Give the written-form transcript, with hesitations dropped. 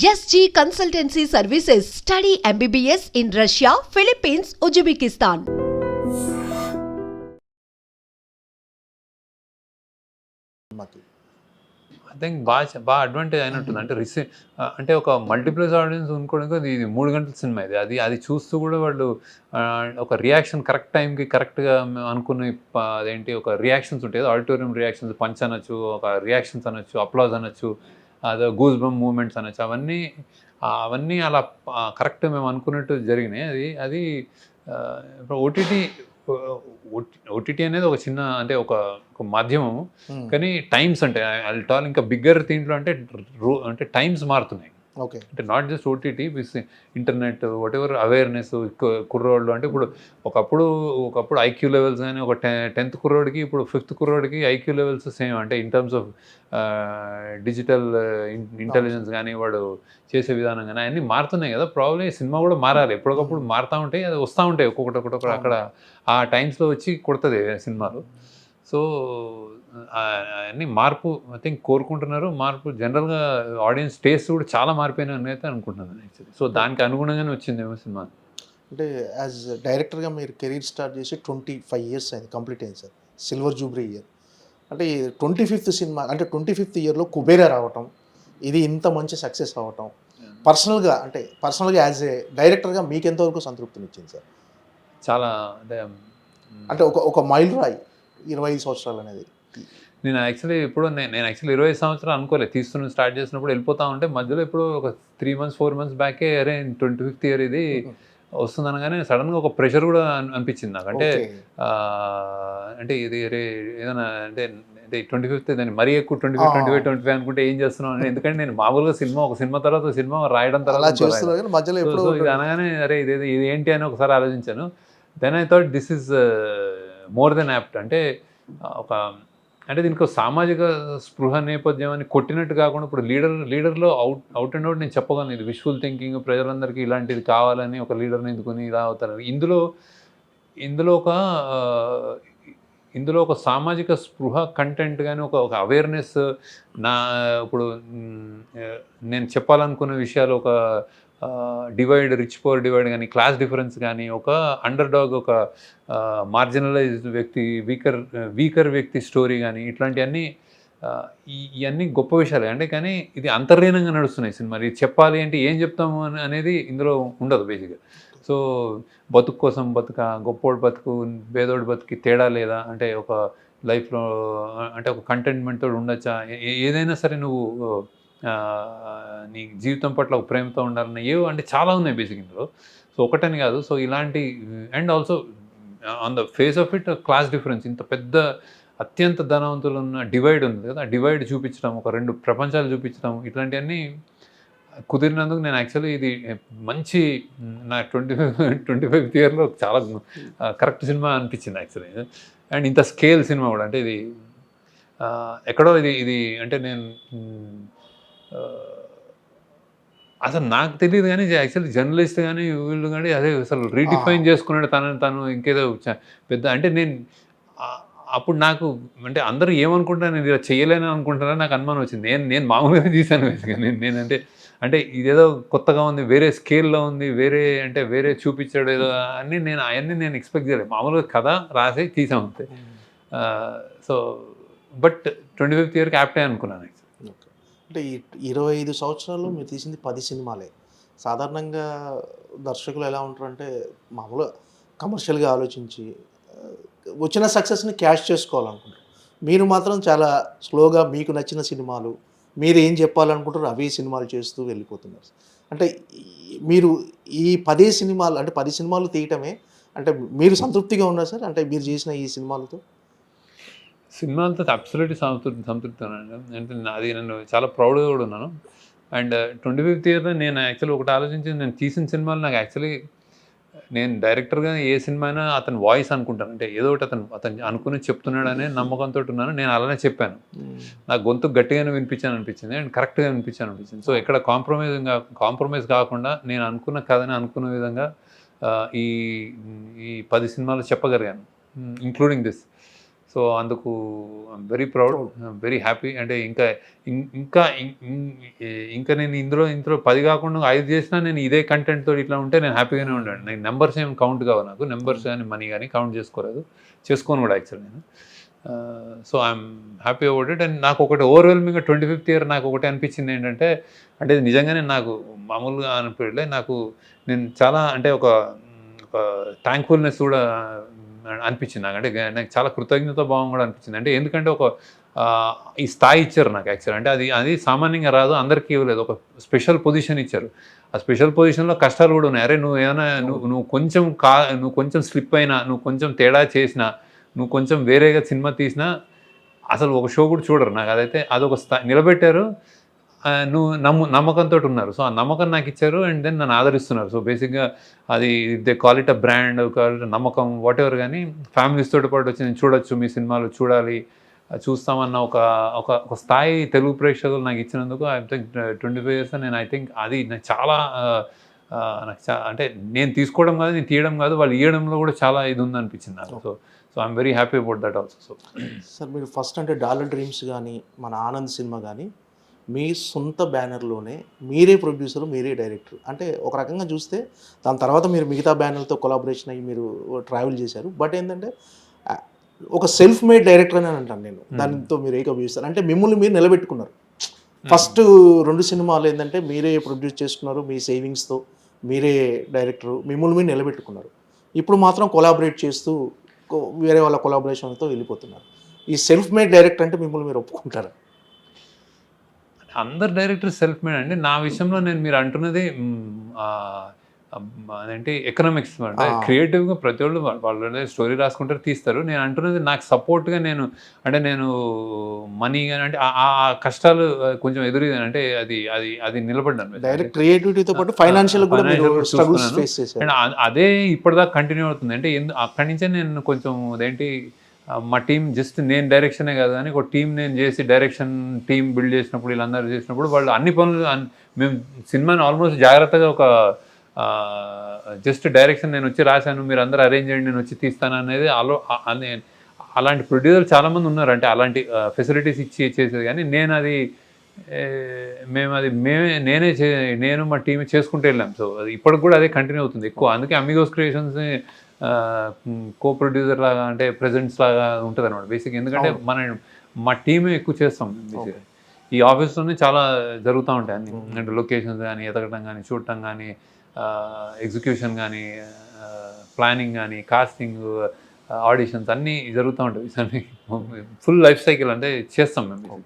SG Consultancy Services. Study MBBS in Russia, Philippines, Uzbekistan. I think బాగా advantage అయినట్టుంది. అంటే అంటే ఒక మల్టీప్లెక్స్ ఆడియన్స్ అనుకోవడానికి ఇది 3 గంటల సినిమా ఇది. అది చూస్తూ కూడా వాళ్ళు ఒక రియాక్షన్ కరెక్ట్ టైంకి కరెక్ట్గా అనుకునే అదేంటి ఒక రియాక్షన్స్ ఉంటాయి. ఆడిటోరియం రియాక్షన్స్, పంచ్ అనొచ్చు, ఒక రియాక్షన్స్ అనొచ్చు, అప్లాజ్ అనొచ్చు, అదే గూస్ బంప్ మూమెంట్స్ అనొచ్చు. అవన్నీ అలా కరెక్ట్ మేము అనుకున్నట్టు జరిగినాయి. అది ఇప్పుడు ఓటీటీ అనేది ఒక చిన్న అంటే ఒక మాధ్యమము, కానీ టైమ్స్ అంటే అల్టాల్ ఇంకా బిగ్గర్ దీంట్లో అంటే టైమ్స్ మారుతున్నాయి. ఓకే, అంటే not just OTT, internet, what ever awareness కుర్రోళ్ళు. అంటే ఒకప్పుడు ఐక్యూ లెవెల్స్ కానీ ఒక 10th కుర్రోడికి ఇప్పుడు 5th కుర్రోడికి ఐక్యూ లెవెల్స్ సేమ్. అంటే in terms of digital intelligence కానీ వాడు చేసే విధానం కానీ అన్నీ మారుతున్నాయి కదా. ప్రాబ్లీ సినిమా కూడా మారాలి, ఎప్పటికప్పుడు మారుతూ ఉంటాయి, అది వస్తూ ఉంటాయి ఒక్కొక్కటి అక్కడ ఆ టైమ్స్లో వచ్చి కొడుతుంది సినిమాలు. సో అన్నీ మార్పు ఐ థింక్ కోరుకుంటున్నారు. మార్పు జనరల్గా ఆడియన్స్ టేస్ట్ కూడా చాలా మారిపోయినాయని అయితే అనుకుంటున్నాను యాక్చువల్లీ. సో దానికి అనుగుణంగానే వచ్చిందేమో సినిమా. అంటే యాజ్ డైరెక్టర్గా మీరు కెరీర్ స్టార్ట్ చేసి 25 years అయింది, కంప్లీట్ అయింది సార్. Silver Jubilee year. అంటే 25th సినిమా అంటే 25th ఇయర్లో కుబేరా రావటం, ఇది ఇంత మంచి సక్సెస్ అవ్వటం, పర్సనల్గా యాజ్ ఏ డైరెక్టర్గా మీకు ఎంతవరకు సంతృప్తినిచ్చింది సార్? చాలా అంటే ఒక మైల్ రాయి 25 సంవత్సరాలు అనేది. నేను యాక్చువల్లీ 25 సంవత్సరాలు అనుకోలేదు. స్టార్ట్ చేసినప్పుడు వెళ్ళిపోతా ఉంటే మధ్యలో ఇప్పుడు ఒక 3 months 4 months బ్యాకే అరే 25th ఇయర్ ఇది వస్తుంది అనగానే సడన్గా ఒక ప్రెషర్ కూడా అనిపించింది నాకు. అంటే ఇది ఏదైనా అంటే 25th దాన్ని మరీ ఎక్కువ 25 అనుకుంటే ఏం చేస్తున్నాం అని. ఎందుకంటే నేను మామూలుగా ఒక సినిమా తర్వాత సినిమా రాయడం తర్వాత మధ్యలో ఇది అనగానే అరే ఇది ఏంటి అని ఒకసారి ఆలోచించాను. Then I thought this is more than apt. అంటే దీనికి సామాజిక స్పృహ నేపథ్యం అని కొట్టినట్టు కాకుండా ఇప్పుడు లీడర్లో అవుట్ అండ్ అవుట్ నేను చెప్పగలను, ఇది విజువల్ థింకింగ్, ప్రజలందరికీ ఇలాంటిది కావాలని ఒక లీడర్ని ఎందుకుని ఇలా అవుతారు. ఇందులో ఒక సామాజిక స్పృహ కంటెంట్ కానీ ఒక అవేర్నెస్, ఇప్పుడు నేను చెప్పాలనుకున్న విషయాలు, ఒక రిచ్ పవర్ డివైడ్ కానీ, క్లాస్ డిఫరెన్స్ కానీ, ఒక అండర్ డాగ్, ఒక మార్జినలైజ్డ్ వ్యక్తి, వీకర్ వ్యక్తి స్టోరీ కానీ, ఇట్లాంటివన్నీ ఇవన్నీ గొప్ప విషయాలు. అంటే కానీ ఇది అంతర్లీనంగా నడుస్తున్నాయి సినిమా. ఇది చెప్పాలి అంటే ఏం చెప్తాము అనేది ఇందులో ఉండదు బేసిక్గా. సో బతుకు కోసం గొప్పోడు బతుకు, పేదోడు బతుకి తేడా లేదా, అంటే ఒక లైఫ్లో అంటే ఒక కంటెంట్మెంట్తో ఉండొచ్చా, ఏదైనా సరే నువ్వు నీ జీవితం పట్ల ఒక ప్రేమతో ఉండాలన్న అంటే చాలా ఉన్నాయి బేసిక్ ఇందులో. సో ఒకటని కాదు. సో ఇలాంటి and also on the face of it class difference, ఇంత పెద్ద అత్యంత ధనవంతులు ఉన్న డివైడ్ ఉంది కదా, ఆ డివైడ్ చూపించడం, ఒక 2 ప్రపంచాలు చూపించడం, ఇట్లాంటివన్నీ కుదిరినందుకు నేను యాక్చువల్లీ ఇది మంచి నా 25th ఇయర్లో చాలా కరెక్ట్ సినిమా అనిపించింది యాక్చువల్లీ. అండ్ ఇంత స్కేల్ సినిమా కూడా. అంటే ఇది ఎక్కడో ఇది అంటే నేను అసలు నాకు తెలియదు కానీ యాక్చువల్లీ జర్నలిస్ట్ కానీ వీళ్ళు కానీ అదే అసలు రీడిఫైన్ చేసుకున్నాడు తను ఇంకేదో పెద్ద. అంటే నేను అప్పుడు నాకు అంటే అందరూ ఏమనుకుంటారు, నేను ఇలా చేయలేని అనుకుంటారని నాకు అనుమానం వచ్చింది. నేను మామూలుగా తీశాను బేసిక్గా. అంటే ఇదేదో కొత్తగా ఉంది, వేరే స్కేల్లో ఉంది, వేరే చూపించాడు ఏదో అని అవన్నీ నేను ఎక్స్పెక్ట్ చేయలేదు. మామూలుగా కథ రాసి తీసాం అంతే. సో బట్ 25th ఇయర్కి యాప్టే అనుకున్నాను. అంటే ఈ 25 సంవత్సరాల్లో మీరు తీసింది 10 సినిమాలే. సాధారణంగా దర్శకులు ఎలా ఉంటారంటే మామూలుగా కమర్షియల్గా ఆలోచించి వచ్చిన సక్సెస్ని క్యాష్ చేసుకోవాలనుకుంటారు. మీరు మాత్రం చాలా స్లోగా మీకు నచ్చిన సినిమాలు, మీరు ఏం చెప్పాలనుకుంటారో అవి సినిమాలు చేస్తూ వెళ్ళిపోతున్నారు. అంటే మీరు ఈ 10 సినిమాలు అంటే 10 సినిమాలు తీయటమే అంటే మీరు సంతృప్తిగా ఉన్నారు సార్? అంటే మీరు చేసిన ఈ సినిమాలతో అబ్సల్యూట్లీ సంతృప్తి ఉన్నాను. అంటే అది నన్ను చాలా ప్రౌడ్గా కూడా ఉన్నాను. అండ్ 25th ఇయర్లో నేను యాక్చువల్లీ ఒకటి ఆలోచించి, నేను తీసిన సినిమాలు నాకు యాక్చువల్లీ నేను డైరెక్టర్గా ఏ సినిమా అయినా అతని వాయిస్ అనుకుంటాను. అంటే ఏదో ఒకటి అతను అనుకుని చెప్తున్నాడనే నమ్మకంతో ఉన్నాను. నేను అలానే చెప్పాను. నాకు గొంతు గట్టిగానే అనిపించింది అండ్ కరెక్ట్గా అనిపించింది. సో ఎక్కడ కాంప్రమైజ్ కాకుండా నేను అనుకున్న కథని అనుకున్న విధంగా ఈ 10 సినిమాలు చెప్పగలిగాను, ఇంక్లూడింగ్ దిస్. సో అందుకు వెరీ ప్రౌడ్, వెరీ హ్యాపీ. అంటే ఇంకా ఇంకా ఇంకా నేను ఇందులో 10 కాకుండా 5 చేసినా నేను ఇదే కంటెంట్తో ఇట్లా ఉంటే నేను హ్యాపీగానే ఉండాను. నేను నెంబర్స్ ఏం కౌంట్ కావు, నాకు నెంబర్స్ కానీ మనీ కానీ కౌంట్ చేసుకోలేదు, చేసుకోను కూడా యాక్చువల్ నేను. So I'm happy about it. And నాకు ఒకటి ఓవర్వెల్మింగ్గా 25th ఇయర్ నాకు ఒకటి అనిపించింది ఏంటంటే, అంటే నిజంగానే నాకు మామూలుగా అనిపించలే, నాకు నేను చాలా అంటే ఒక థ్యాంక్ఫుల్నెస్ కూడా అనిపించింది నాకు. అంటే నాకు చాలా కృతజ్ఞత భావం కూడా అనిపించింది. అంటే ఎందుకంటే ఒక ఈ స్థాయి ఇచ్చారు నాకు యాక్చువల్. అంటే అది సామాన్యంగా రాదు, అందరికీ ఇవ్వలేదు. ఒక స్పెషల్ పొజిషన్ ఇచ్చారు. ఆ స్పెషల్ పొజిషన్లో కష్టాలు కూడా ఉన్నాయి. అరే నువ్వు ఏమైనా నువ్వు కొంచెం స్లిప్ అయినా, నువ్వు కొంచెం తేడా చేసినా, నువ్వు కొంచెం వేరేగా సినిమా తీసినా అసలు ఒక షో కూడా చూడరు. నాకు అదొక నిలబెట్టారు. నువ్వు నమ్మకంతో ఉన్నారు. సో ఆ నమ్మకం నాకు ఇచ్చారు అండ్ దెన్ నన్ను ఆదరిస్తున్నారు. సో బేసిక్గా అది they call it a brand, నమ్మకం, వాట్ ఎవర్. కానీ ఫ్యామిలీస్ తోటి పాటు వచ్చి నేను చూడొచ్చు, మీ సినిమాలు చూడాలి, చూస్తామన్న ఒక స్థాయి తెలుగు ప్రేక్షకులు నాకు ఇచ్చినందుకు ఐ థింక్ 25 years నేను ఐ థింక్ అది నాకు చాలా అంటే నేను తీసుకోవడం కాదు, నేను తీయడం కాదు, వాళ్ళు ఇవ్వడంలో కూడా చాలా ఇది ఉందనిపించింది నాకు. So I'm very happy about that also. So sir మీరు ఫస్ట్ అంటే డాలర్ డ్రీమ్స్ కానీ మన ఆనంద్ సినిమా కానీ మీ సొంత బ్యానర్లోనే మీరే ప్రొడ్యూసర్, మీరే డైరెక్టర్. అంటే ఒక రకంగా చూస్తే దాని తర్వాత మీరు మిగతా బ్యానర్లతో కొలాబరేషన్ అయ్యి మీరు ట్రావెల్ చేశారు. బట్ ఏంటంటే ఒక సెల్ఫ్ మేడ్ డైరెక్టర్ అని అంటాను నేను. దానితో మీరు ఏకీభవిస్తారు. అంటే మిమ్మల్ని మీరు నిలబెట్టుకున్నారు. ఫస్ట్ 2 సినిమాలు ఏంటంటే మీరే ప్రొడ్యూస్ చేసుకున్నారు, మీ సేవింగ్స్తో మీరే డైరెక్టరు, మిమ్మల్ని మీరు నిలబెట్టుకున్నారు. ఇప్పుడు మాత్రం కొలాబరేట్ చేస్తూ వేరే వాళ్ళ కొలాబరేషన్తో వెళ్ళిపోతున్నారు. ఈ సెల్ఫ్ మేడ్ డైరెక్టర్ అంటే మిమ్మల్ని మీరు ఒప్పుకుంటారా? అందరు డైరెక్టర్ సెల్ఫ్ మేడ్ అండి. నా విషయంలో మీరు అంటున్నది అదేంటి ఎకనామిక్స్ అంటే క్రియేటివ్గా ప్రతి వాళ్ళు స్టోరీ రాసుకుంటారు, తీస్తారు. నేను అంటున్నది నాకు సపోర్ట్గా నేను మనీ కానీ అంటే ఆ కష్టాలు కొంచెం అంటే అది నిలబడ్డాను. డైరెక్ట్ క్రియేటివిటీతో పాటు ఫైనాన్షియల్ అండ్ అదే ఇప్పటిదాకా కంటిన్యూ అవుతుంది. అంటే అక్కడి నుంచే నేను కొంచెం అదేంటి మా టీం జస్ట్ నేను డైరెక్షనే కాదు కానీ ఒక టీం నేను చేసి డైరెక్షన్ టీం బిల్డ్ చేసినప్పుడు, వీళ్ళందరూ చేసినప్పుడు వాళ్ళు అన్ని పనులు మేము సినిమాని ఆల్మోస్ట్ జాగ్రత్తగా ఒక జస్ట్ డైరెక్షన్ నేను వచ్చి రాశాను, మీరు అందరూ అరేంజ్ చేయండి, నేను వచ్చి తీస్తాను అనేది అలాంటి ప్రొడ్యూసర్ చాలామంది ఉన్నారు. అంటే అలాంటి ఫెసిలిటీస్ ఇచ్చి చేసేది. కానీ నేను అది నేను మా టీమే చేసుకుంటూ వెళ్ళాం. సో అది ఇప్పటికి కూడా అదే కంటిన్యూ అవుతుంది ఎక్కువ. అందుకే అమిగోస్ క్రియేషన్స్ కో ప్రొడ్యూసర్ లాగా అంటే ప్రెజెంట్స్ లాగా ఉంటుంది అనమాట బేసిక్. ఎందుకంటే మా టీమే ఎక్కువ చేస్తాం బేసిక్గా. ఈ ఆఫీస్లోనే చాలా జరుగుతూ ఉంటాయి అన్ని. అంటే లొకేషన్స్ కానీ ఎతకడం కానీ, చూడటం కానీ, ఎగ్జిక్యూషన్ కానీ, ప్లానింగ్ కానీ, కాస్టింగ్, ఆడిషన్స్ అన్నీ జరుగుతూ ఉంటాయి. ఫుల్ లైఫ్ సైకిల్ అంటే చేస్తాం మేము.